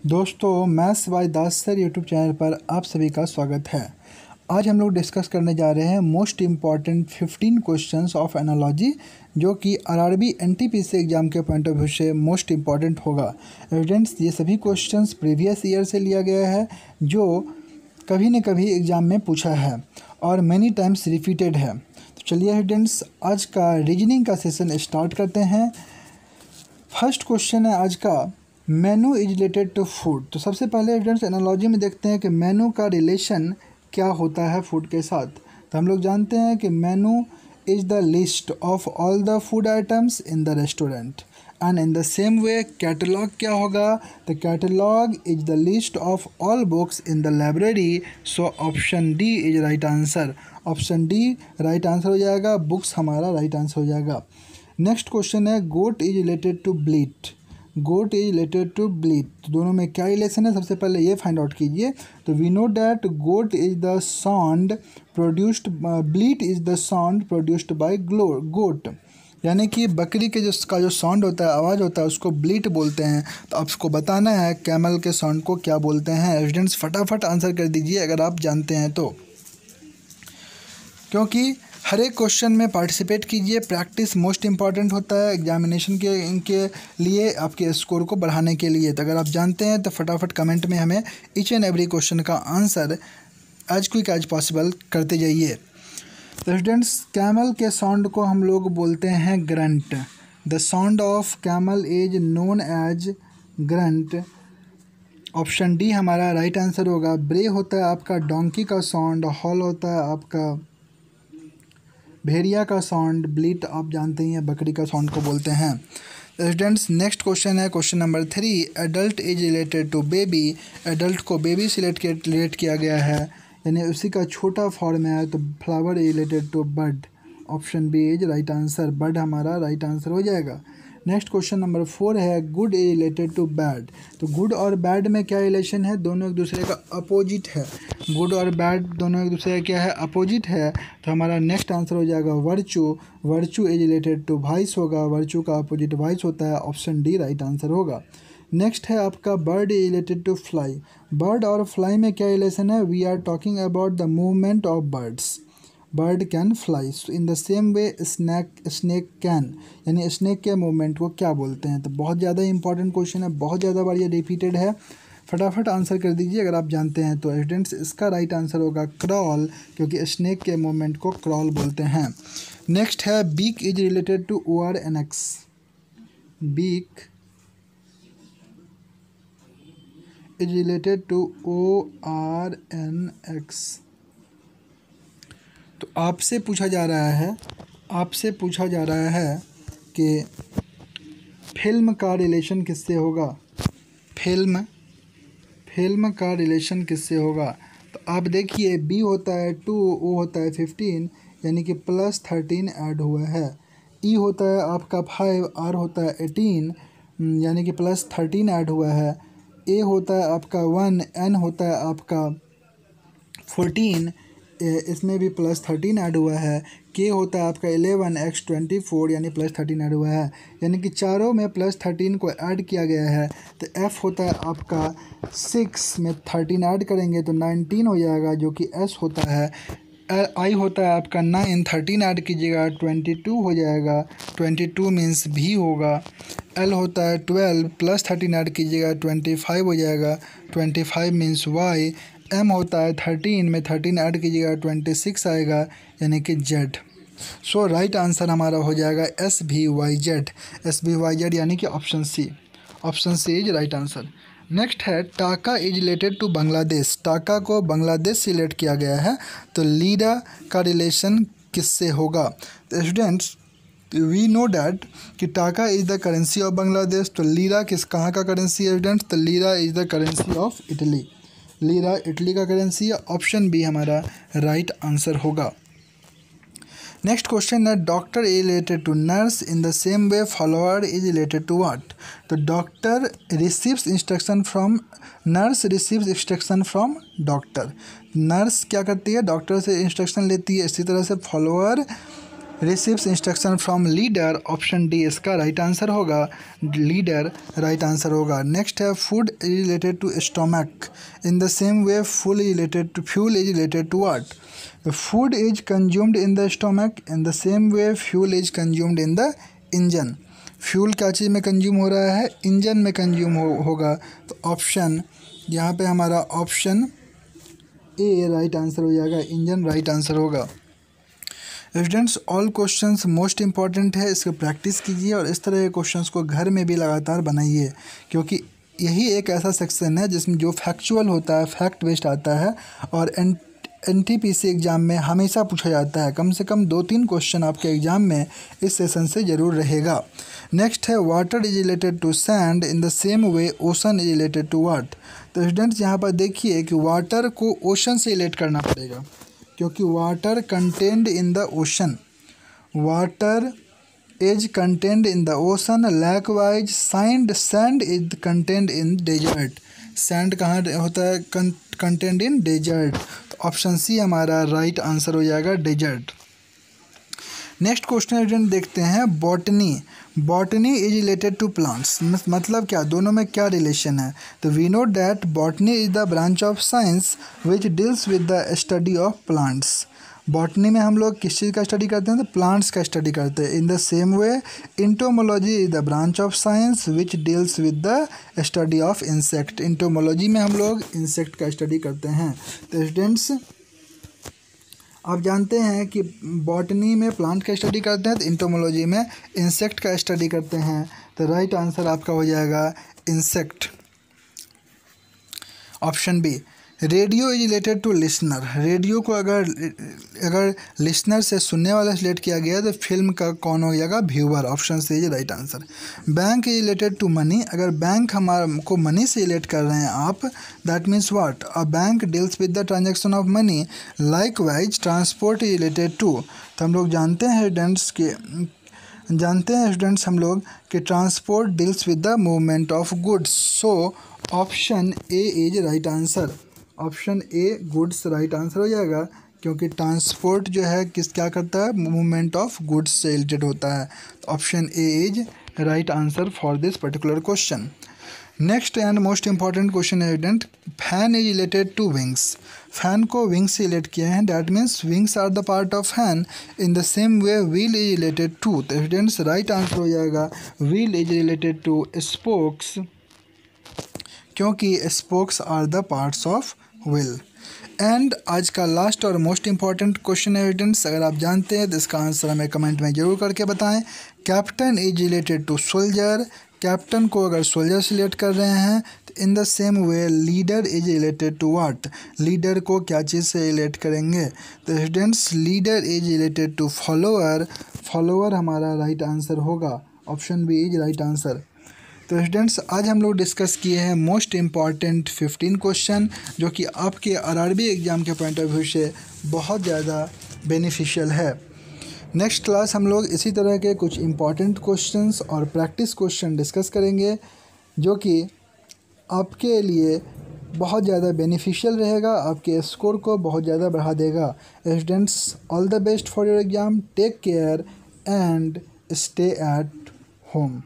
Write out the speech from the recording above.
दोस्तों, maths by Das sir YouTube channel पर आप सभी का स्वागत है। आज हम लोग डिस्कस करने जा रहे हैं most important 15 questions of analogy, जो कि आरआरबी एनटीपीसी एग्जाम के पॉइंट ऑफ व्यू से मोस्ट इम्पॉर्टेंट होगा। एविडेंस, ये सभी क्वेश्चंस प्रीवियस ईयर से लिया गया है, जो कभी न कभी एग्ज़ाम में पूछा है और मैनी टाइम्स रिपीटेड है। तो चलिए एविडेंस, आज का रीजनिंग का सेशन स्टार्ट करते हैं। फर्स्ट क्वेश्चन है आज का, menu is related to food. तो सबसे पहले एविडेंस एनालॉजी में देखते हैं कि मेनू का रिलेशन क्या होता है फूड के साथ। तो हम लोग जानते हैं कि मेनू is the list of all the food items in the restaurant, and in the same way catalogue क्या होगा? The catalogue is the list of all books in the library. So option D is right answer. Option d right answer हो जाएगा, books हमारा right answer हो जाएगा। Next question है, goat is related to bleat. Goat is related to bleat, तो दोनों में क्या रिलेशन है सबसे पहले ये फाइंड आउट कीजिए। तो we know that goat is the sound produced, bleat is the sound produced by goat, यानी कि बकरी के जो साउंड होता है, आवाज़ होता है, उसको ब्लीट बोलते हैं। तो आपको बताना है कैमल के साउंड को क्या बोलते हैं। एविडेंस फटाफट आंसर कर दीजिए अगर आप जानते हैं तो, क्योंकि हर एक क्वेश्चन में पार्टिसिपेट कीजिए। प्रैक्टिस मोस्ट इंपॉर्टेंट होता है एग्जामिनेशन के इनके लिए, आपके स्कोर को बढ़ाने के लिए। तो अगर आप जानते हैं तो फटाफट कमेंट में हमें ईच एंड एवरी क्वेश्चन का answer as quick as possible करते जाइए। तो स्टूडेंट्स, कैमल के साउंड को हम लोग बोलते हैं grunt. The sound of camel is known as grunt. Option d हमारा राइट आंसर होगा। ब्रे होता है आपका डोंकी का साउंड, हॉल होता है आपका भेड़िया का साउंड, ब्लीट आप जानते ही हैं बकरी का साउंड को बोलते हैं। स्टूडेंट्स, नेक्स्ट क्वेश्चन है question number 3, adult is related to baby. Adult को बेबी से रिलेट किया गया है, यानी उसी का छोटा फॉर्म है। तो flower is related to bird. Option b is right answer, bird हमारा राइट आंसर हो जाएगा। नेक्स्ट क्वेश्चन नंबर 4 है, good is related to bad. तो गुड और बैड में क्या रिलेशन है? दोनों एक दूसरे का अपोजिट है। गुड और बैड दोनों एक दूसरे का क्या है? अपोजिट है। तो हमारा नेक्स्ट आंसर हो जाएगा virtue. Virtue is related to vice होगा, वर्चू का अपोजिट वाइस होता है। ऑप्शन डी राइट आंसर होगा। नेक्स्ट है आपका, bird is related to fly. Bird और फ्लाई में क्या रिलेशन है? We are talking about the movement of birds. Bird can fly, in the same way snake can, यानी स्नेक के movement को क्या बोलते हैं? तो बहुत ज़्यादा इंपॉर्टेंट क्वेश्चन है, बहुत ज़्यादा बार ये रिपीटेड है। फटाफट आंसर कर दीजिए अगर आप जानते हैं तो। स्टूडेंट्स, इसका राइट आंसर होगा क्रॉल, क्योंकि स्नेक के मूवमेंट को क्रॉल बोलते हैं। नेक्स्ट है, beak is related to ORNX। Beak is related to ORNX। तो आपसे पूछा जा रहा है कि फिल्म का रिलेशन किससे होगा? फिल्म का रिलेशन किससे होगा? तो आप देखिए, बी होता है 2, ओ होता है 15, यानी कि +13 ऐड हुआ है। ई होता है आपका 5, आर होता है 18, यानी कि +13 ऐड हुआ है। ए होता है आपका 1, एन होता है आपका 14, इसमें भी +13 ऐड हुआ है। के होता है आपका 11, एक्स 24, यानी +13 ऐड हुआ है, यानी कि चारों में +13 को ऐड किया गया है। तो एफ होता है आपका 6 में 13 ऐड करेंगे तो 19 हो जाएगा, जो कि एस होता है। आई होता है आपका 9, 13 ऐड कीजिएगा 22 हो जाएगा, 22 मीन्स भी होगा। एल होता है 12, +13 ऐड कीजिएगा 25 हो जाएगा, 25 मीन्स वाई। एम होता है 13, में 13 ऐड कीजिएगा 26 आएगा, यानी कि जेड। सो राइट आंसर हमारा हो जाएगा SVYZ। SVYZ यानी कि option c. Option c is right answer. Next है, टाका इज रिलेटेड टू बांग्लादेश। टाका को बांग्लादेश से रिलेट किया गया है, तो लीरा का रिलेशन किससे होगा? तो स्टूडेंट्स, वी नो डैट कि taka is the currency of Bangladesh. तो लीरा कहाँ का करेंसी है स्टूडेंट्स? तो lira is the currency of Italy. Lira Italy का करेंसी है। ऑप्शन बी हमारा राइट आंसर होगा। नेक्स्ट क्वेश्चन है, doctor is related to nurse, in the same way follower is related to what? तो doctor receives instruction from nurse, receives instruction from doctor. Nurse क्या करती है? Doctor से instruction लेती है। इसी तरह से follower receives instruction from leader, option d इसका राइट आंसर होगा, लीडर राइट आंसर होगा। नेक्स्ट है food is related to stomach, in the same way fuel is related to fuel is related to what? Food is consumed in the stomach, in the same way fuel is consumed in the engine. Fuel क्या चीज़ में consume हो रहा है? Engine में consume होगा। तो option यहाँ पे हमारा ऑप्शन ए राइट आंसर हो जाएगा, इंजन राइट आंसर होगा। Students all questions most important है, इसको प्रैक्टिस कीजिए और इस तरह के क्वेश्चंस को घर में भी लगातार बनाइए, क्योंकि यही एक ऐसा सेक्शन है जिसमें जो फैक्चुअल होता है, फैक्ट बेस्ड आता है और NTPC एग्ज़ाम में हमेशा पूछा जाता है। कम से कम 2-3 क्वेश्चन आपके एग्ज़ाम में इस सेशन से ज़रूर रहेगा। नेक्स्ट है water is related to sand, in the same way ocean is related to what? तो स्टूडेंट्स यहाँ पर देखिए कि वाटर को ओशन से रिलेट करना पड़ेगा, क्योंकि water contained in the ocean, water is contained in the ocean. Likewise sand is contained in desert, sand कहाँ होता है? Contained in desert. तो ऑप्शन सी हमारा राइट आंसर हो जाएगा, डेजर्ट। नेक्स्ट क्वेश्चन देखते हैं botany. Botany is related to plants, मतलब क्या, दोनों में क्या रिलेशन है? तो we know that botany is the branch of science which deals with the study of plants. Botany में हम लोग किस चीज़ का स्टडी करते हैं? तो प्लांट्स का स्टडी करते हैं। In the same way entomology is the branch of science which deals with the study of insect. Entomology में हम लोग इंसेक्ट का स्टडी करते हैं। तो स्टूडेंट्स आप जानते हैं कि बॉटनी में प्लांट का स्टडी करते हैं, तो इंटोमोलॉजी में इंसेक्ट का स्टडी करते हैं। तो राइट आंसर आपका हो जाएगा insect, option b. Radio is related to listener, radio को अगर लिसनर से सुनने वाला रिलेट किया गया तो फिल्म का कौन हो जाएगा? Viewer, option c is right answer. Bank is related to money, अगर बैंक हमारे को मनी से रिलेट कर रहे हैं आप, that means what? A bank deals with the transaction of money. Likewise transport is related to, तो हम लोग जानते हैं स्टूडेंट्स हम लोग कि transport deals with the movement of goods. So option A is right answer, option a goods right answer हो जाएगा, क्योंकि ट्रांसपोर्ट जो है क्या करता है? मूवमेंट ऑफ गुड्स से रिलेटेड होता है। Option A is right answer for this particular question. Next and most important question है student, fan is related to wings. Fan को विंग्स से रिलेट किया है, that means wings are the part of fan, in the same way wheel is related to. तो students right answer हो जाएगा wheel is related to spokes, क्योंकि spokes are the parts of wheel. And आज का last और most important question है students, अगर आप जानते हैं तो इसका आंसर हमें कमेंट में जरूर करके बताएं। Captain is related to soldier, captain को अगर सोल्जर से रिलेट कर रहे हैं तो in the same way leader is related to what? Leader को क्या चीज़ से रिलेट करेंगे? तो students leader is related to follower, follower हमारा राइट आंसर होगा, option b is right answer. तो स्टूडेंट्स आज हम लोग डिस्कस किए हैं मोस्ट इम्पॉर्टेंट 15 क्वेश्चन, जो कि आपके RRB एग्ज़ाम के पॉइंट ऑफ व्यू से बहुत ज़्यादा बेनिफिशियल है। नेक्स्ट क्लास हम लोग इसी तरह के कुछ इम्पॉर्टेंट क्वेश्चंस और प्रैक्टिस क्वेश्चन डिस्कस करेंगे, जो कि आपके लिए बहुत ज़्यादा बेनिफिशियल रहेगा, आपके स्कोर को बहुत ज़्यादा बढ़ा देगा। Students all the best for your exam, take care and stay at home.